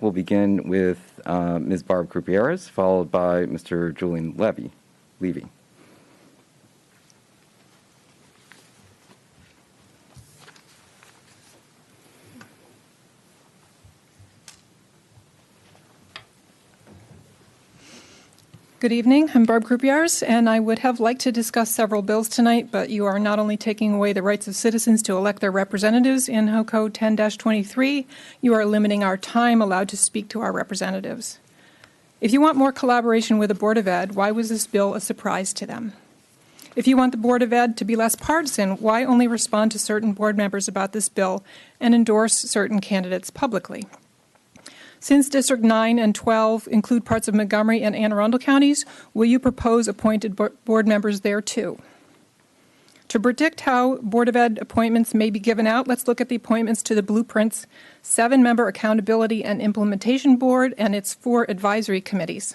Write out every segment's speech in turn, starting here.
We'll begin with Ms. Barb Krupiarz, followed by Mr. Julian Levy. Good evening. I'm Barb Krupiarz, and I would have liked to discuss several bills tonight, but you are not only taking away the rights of citizens to elect their representatives in House Code 10-23, you are limiting our time allowed to speak to our representatives. If you want more collaboration with the Board of Ed, why was this bill a surprise to them? If you want the Board of Ed to be less partisan, why only respond to certain board members about this bill and endorse certain candidates publicly? Since District 9 and 12 include parts of Montgomery and Anne Arundel counties, will you propose appointed board members there too? To predict how Board of Ed appointments may be given out, let's look at the appointments to the Blueprint's 7-member Accountability and Implementation Board and its 4 advisory committees.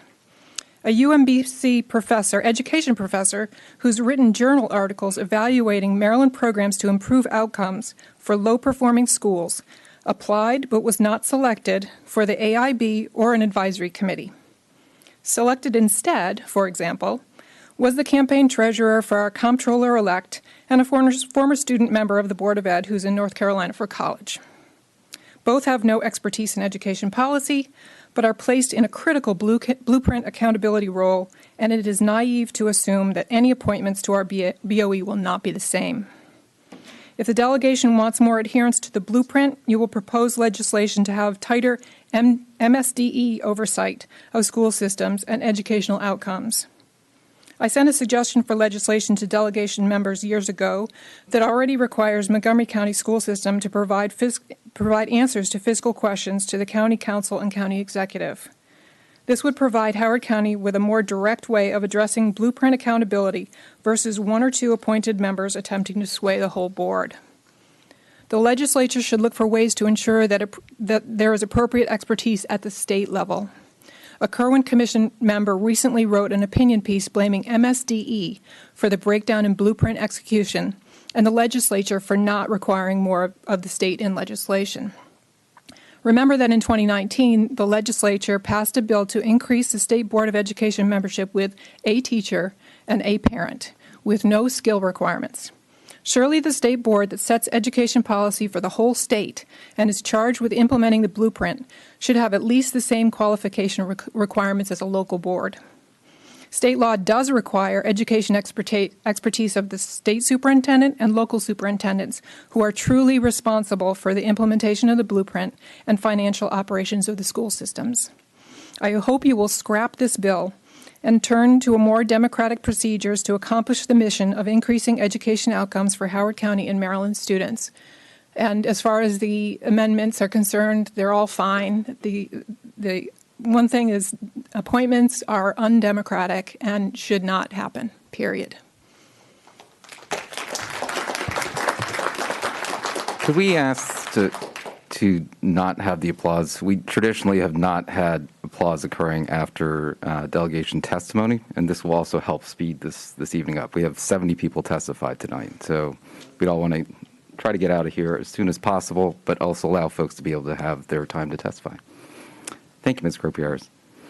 A UMBC professor, education professor, who's written journal articles evaluating Maryland programs to improve outcomes for low-performing schools, applied but was not selected for the AIB or an advisory committee. Selected instead, for example, was the campaign treasurer for our comptroller-elect and a former student member of the Board of Ed who's in North Carolina for college. Both have no expertise in education policy, but are placed in a critical blueprint accountability role, and it is naive to assume that any appointments to our BOE will not be the same. If the delegation wants more adherence to the blueprint, you will propose legislation to have tighter MSDE oversight of school systems and educational outcomes. I sent a suggestion for legislation to delegation members years ago that already requires Montgomery County School System to provide answers to fiscal questions to the county council and county executive. This would provide Howard County with a more direct way of addressing blueprint accountability versus 1 or 2 appointed members attempting to sway the whole board. The legislature should look for ways to ensure that there is appropriate expertise at the state level. A Kerwin Commission member recently wrote an opinion piece blaming MSDE for the breakdown in blueprint execution and the legislature for not requiring more of the state in legislation. Remember that in 2019, the legislature passed a bill to increase the State Board of Education membership with a teacher and a parent, with no skill requirements. Surely the state board that sets education policy for the whole state and is charged with implementing the blueprint should have at least the same qualification requirements as a local board. State law does require education expertise of the state superintendent and local superintendents who are truly responsible for the implementation of the blueprint and financial operations of the school systems. I hope you will scrap this bill and turn to a more democratic procedures to accomplish the mission of increasing education outcomes for Howard County and Maryland students. And as far as the amendments are concerned, they're all fine. The one thing is appointments are undemocratic and should not happen, period. Could we ask to not have the applause? We traditionally have not had applause occurring after delegation testimony, and this will also help speed this evening up. We have 70 people testified tonight, so we'd all want to try to get out of here as soon as possible, but also allow folks to be able to have their time to testify. Thank you, Ms. Krupiarz.